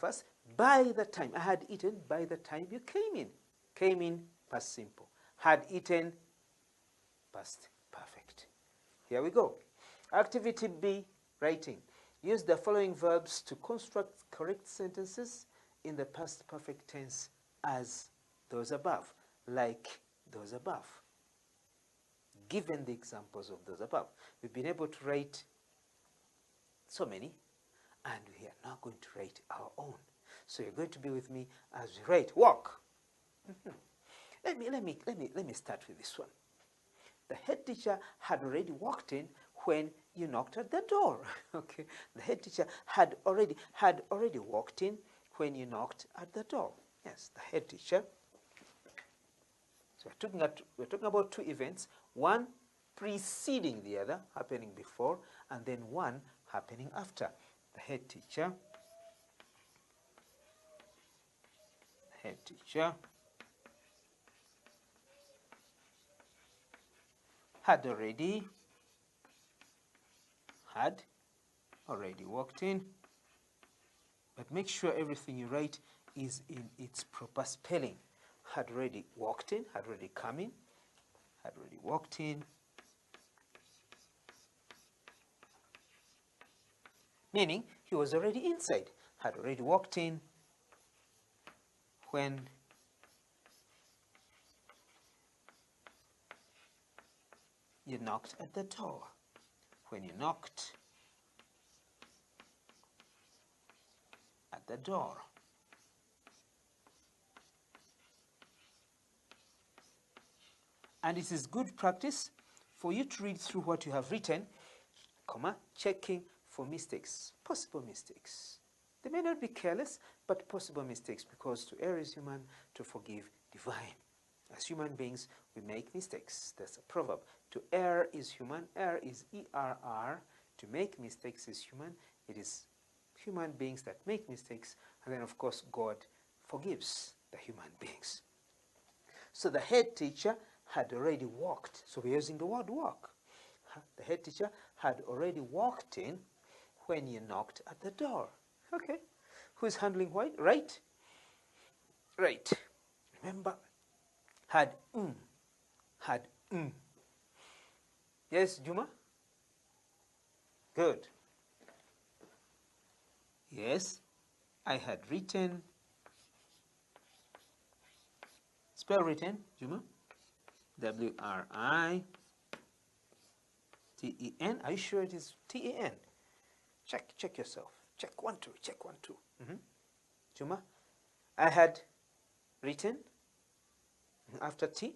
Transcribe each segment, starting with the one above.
breakfast by the time. I had eaten by the time you came in. Came in, past simple. Had eaten, past perfect. Here we go. Activity B, writing. Use the following verbs to construct correct sentences in the past perfect tense as those above, like those above. Given the examples of those above, we've been able to write so many, and we are now going to write our own. So you're going to be with me as we write walk. Let me start with this one. The head teacher had already walked in when you knocked at the door. Okay, the head teacher had already walked in when you knocked at the door. Yes, the head teacher. So we're talking about two events, one preceding the other, happening before, and then one happening after. The head teacher had already walked in, but make sure everything you write is in its proper spelling. Had already walked in, had already come in, had already walked in, meaning he was already inside. Had already walked in when you knocked at the door. When you knocked at the door. And it is good practice for you to read through what you have written, comma, checking for mistakes, possible mistakes. They may not be careless, but possible mistakes, because to err is human, to forgive divine. As human beings, we make mistakes. That's a proverb. To err is human. Err is E-R-R. To make mistakes is human. It is human beings that make mistakes. And then, of course, God forgives the human beings. So the head teacher had already walked. So we're using the word walk. The head teacher had already walked in when you knocked at the door. Okay. Who's handling what? Right? Right. Remember, had. Yes, Juma? Good. Yes, I had written. Spell written, Juma? W-R-I-T-E-N. Are you sure it is T-E-N? Check yourself. Check 1, 2. Check 1, 2. Juma, I had written after T.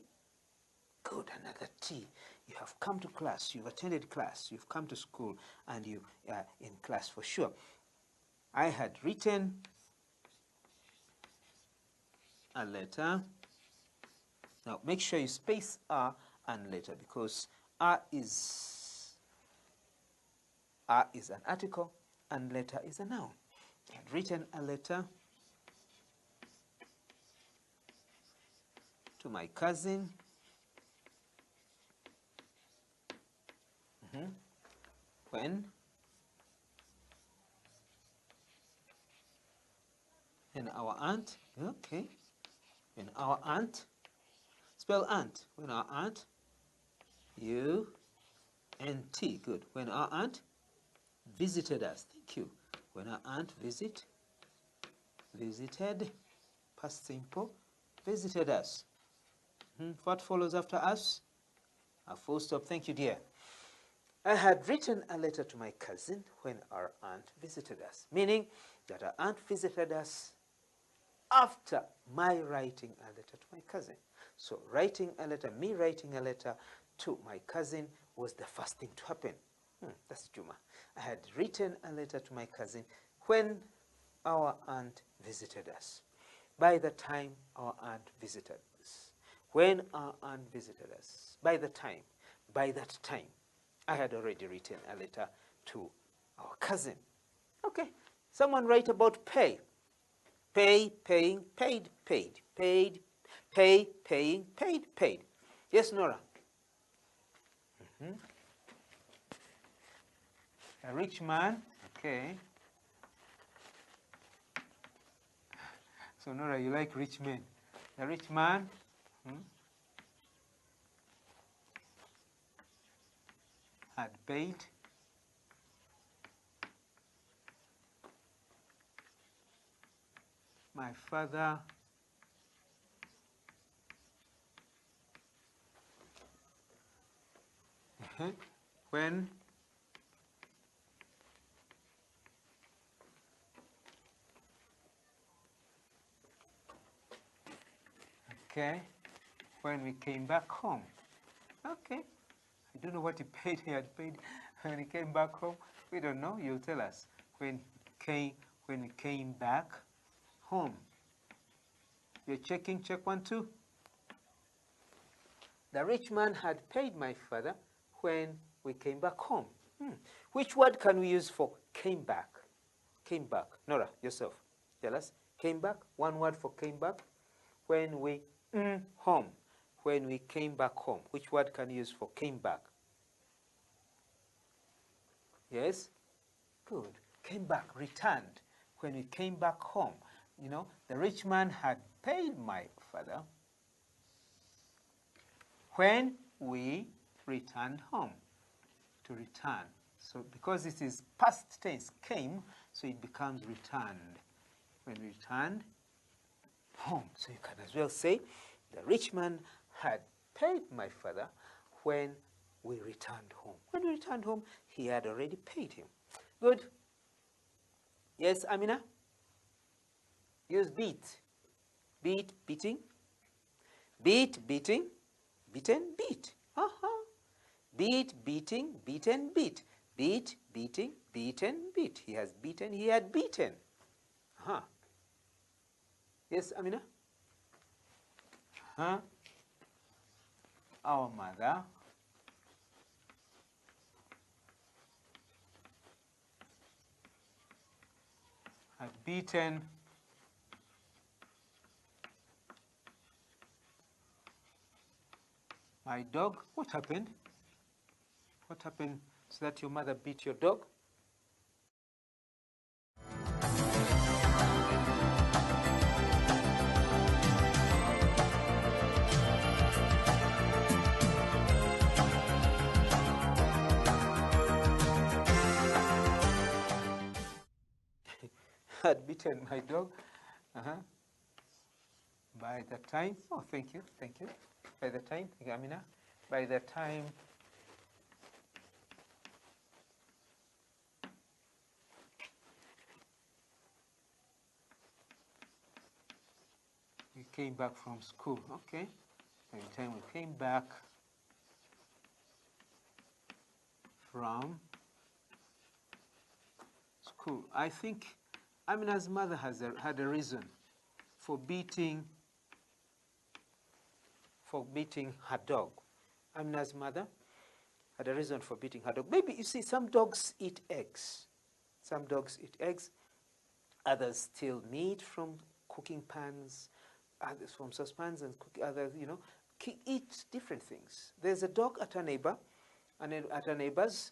Good, another T. You have come to class. You've attended class. You've come to school, and you are in class for sure. I had written a letter. Now make sure you space R and letter, because R is an article and letter is a noun. I had written a letter to my cousin when our aunt, okay, when our aunt, spell aunt, when our aunt, U-N-T, good, when our aunt visited us, thank you, when our aunt visited, past simple, visited us. What follows after us? A full stop, thank you, dear. I had written a letter to my cousin when our aunt visited us, meaning that our aunt visited us after my writing a letter to my cousin. So me writing a letter to my cousin was the first thing to happen. That's Juma. I had written a letter to my cousin when our aunt visited us. By the time our aunt visited us. When our aunt visited us. By that time, I had already written a letter to our cousin. Okay. Someone write about pay. Pay, paying, paid, paid, paid, pay, paying, paid, paid. Yes, Nora? A rich man, okay. So Nora, you like rich men. The rich man had paid my father when when we came back home. Okay. I don't know what he had paid when he came back home. We don't know. You'll tell us when we came back home. You're checking. Check 1, 2. The rich man had paid my father when we came back home. Which word can we use for came back? Came back. Nora, yourself. Tell us. Came back. One word for came back. When we home. When we came back home. Which word can you use for came back? Yes? Good. Came back, returned. When we came back home, you know, the rich man had paid my father when we returned home. To return. So because this is past tense, came, so it becomes returned. When we returned home. So you can as well say, the rich man had paid my father when we returned home. When we returned home, he had already paid him. Good. Yes, Amina? Use beat. Beat, beating. Beat, beating. Beaten, beat. Beat, beating, beaten, beat. Beat, beating, beaten, beat. He has beaten, he had beaten. Yes, Amina? Our mother had beaten my dog. What happened? What happened so that your mother beat your dog? Had beaten my dog. By the time, oh, thank you. By the time, thank you, Amina. By the time we came back from school, okay. By the time we came back from school, I think Amina's mother had a reason for beating her dog. Amina's mother had a reason for beating her dog. Maybe, you see, some dogs eat eggs. Some dogs eat eggs. Others steal meat from cooking pans, others from saucepans, and others, you know, eat different things. There's a dog at a neighbor, at a neighbor's,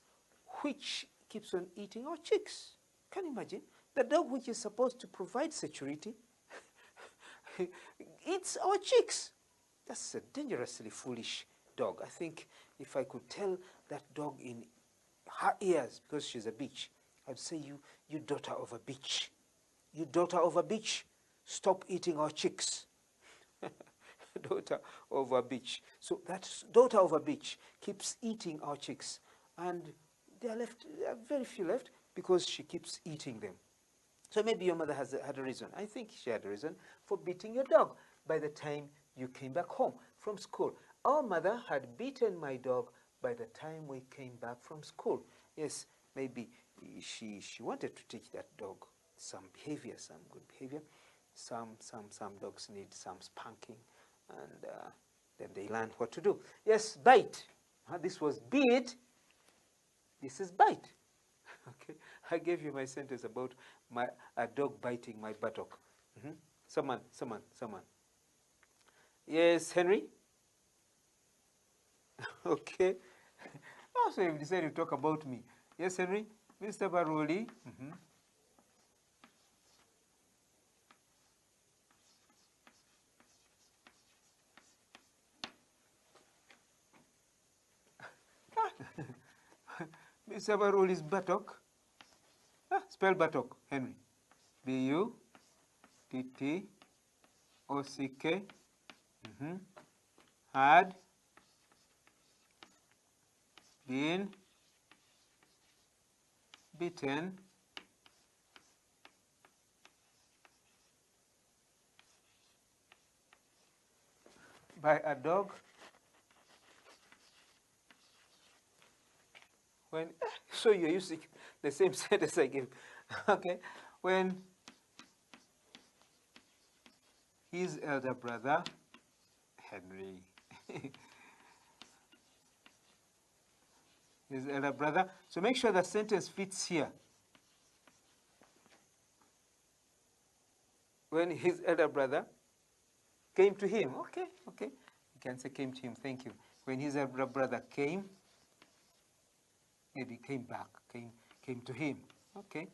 which keeps on eating our chicks. Can you imagine? The dog which is supposed to provide security eats our chicks. That's a dangerously foolish dog. I think if I could tell that dog in her ears, because she's a bitch, I'd say, you daughter of a bitch. You daughter of a bitch, stop eating our chicks. Daughter of a bitch. So that daughter of a bitch keeps eating our chicks. And there are very few left because she keeps eating them. So maybe your mother had a reason. I think she had a reason for beating your dog by the time you came back home from school. Our mother had beaten my dog by the time we came back from school. Yes, maybe she wanted to teach that dog some behavior, some good behavior. Some dogs need some spanking, and then they learn what to do. Yes, bite. This was beat. This is bite. Okay, I gave you my sentence about a dog biting my buttock. Someone. Yes, Henry? Okay. Also, you've decided to talk about me. Yes, Henry? Mr. Baroli? Mr. Baroli's buttock. Spell buttock, Henry. B-U-T-T-O-C-K. Had been bitten by a dog when, so you're using the same sentence I gave. Okay, when his elder brother, Henry, his elder brother, so make sure the sentence fits here. When his elder brother came to him, okay, you can say came to him, thank you. When his elder brother came, maybe came back, came to him, okay.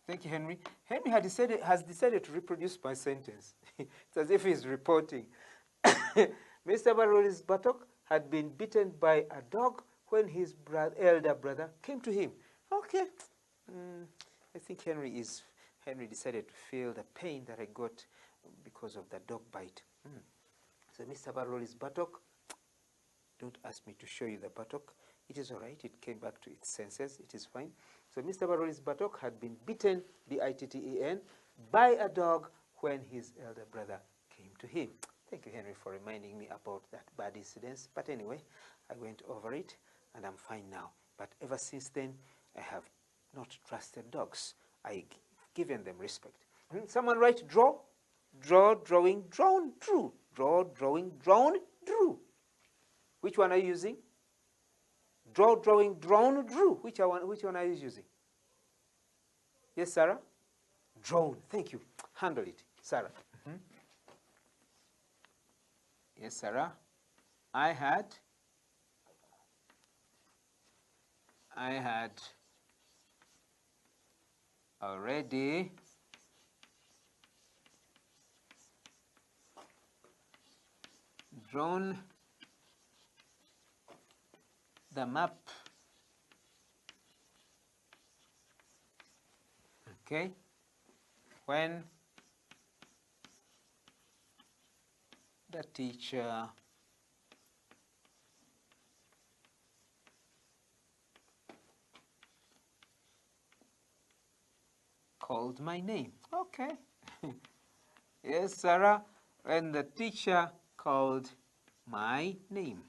Thank you, Henry. Henry has decided to reproduce my sentence. It's as if he's reporting. Mr. Baroli's buttock had been bitten by a dog when his elder brother came to him. Okay. I think Henry decided to feel the pain that I got because of the dog bite. So Mr. Baroli's buttock, don't ask me to show you the buttock. It is all right. It came back to its senses. It is fine. So Mr. Baroli's buttock had been bitten, B-I-T-T-E-N, by a dog when his elder brother came to him. Thank you, Henry, for reminding me about that bad incident. But anyway, I went over it, and I'm fine now. But ever since then, I have not trusted dogs. I've given them respect. Someone write draw. Draw, drawing, drawn, drew. Draw, drawing, drawn, drew. Which one are you using? Draw, drawing, drawn, drew. Which one are you using? Yes, Sarah? Drawn. Thank you. Handle it, Sarah. Yes, Sarah. I had already drawn the map. Okay. When the teacher called my name. Okay. Yes, Sarah, when the teacher called my name.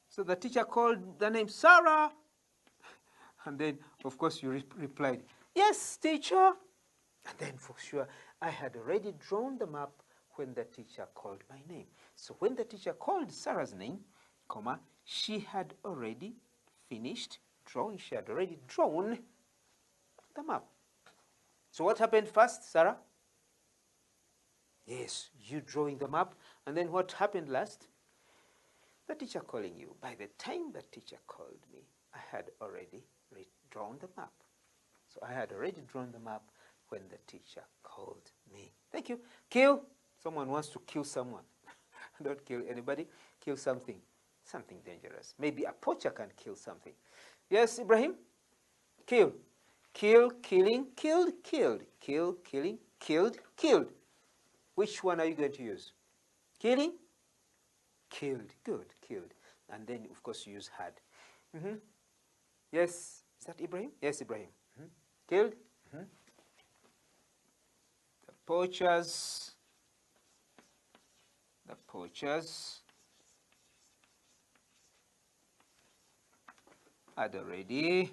So the teacher called the name Sarah. And then, of course, you replied, yes, teacher. And then, for sure, I had already drawn the map when the teacher called my name. So when the teacher called Sarah's name, comma, she had already finished drawing. She had already drawn the map. So what happened first, Sarah? Yes, you drawing the map. And then what happened last? The teacher calling you. By the time the teacher called me, I had already drawn the map. So I had already drawn the map when the teacher called me. Thank you. Kill. Someone wants to kill someone. Don't kill anybody. Kill something. Something dangerous. Maybe a poacher can kill something. Yes, Ibrahim? Kill. Kill, killing, killed, killed. Kill, killing, killed, killed. Which one are you going to use? Killing? Killed. Good, killed. And then, of course, you use had. Yes. Is that Ibrahim? Yes, Ibrahim. Killed? The poachers had already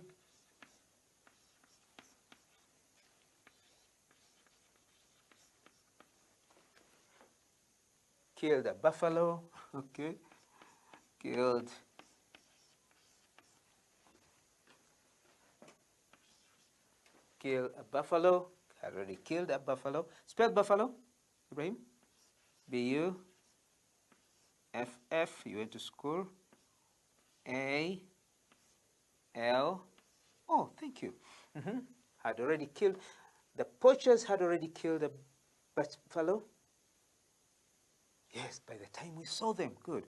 killed a buffalo. Okay. Killed a buffalo. Had already killed a buffalo. Spell buffalo, Ibrahim. B-U-F-F. You went to school. A-L. Oh, thank you. Had already killed. The poachers had already killed a buffalo. Yes, by the time we saw them. Good.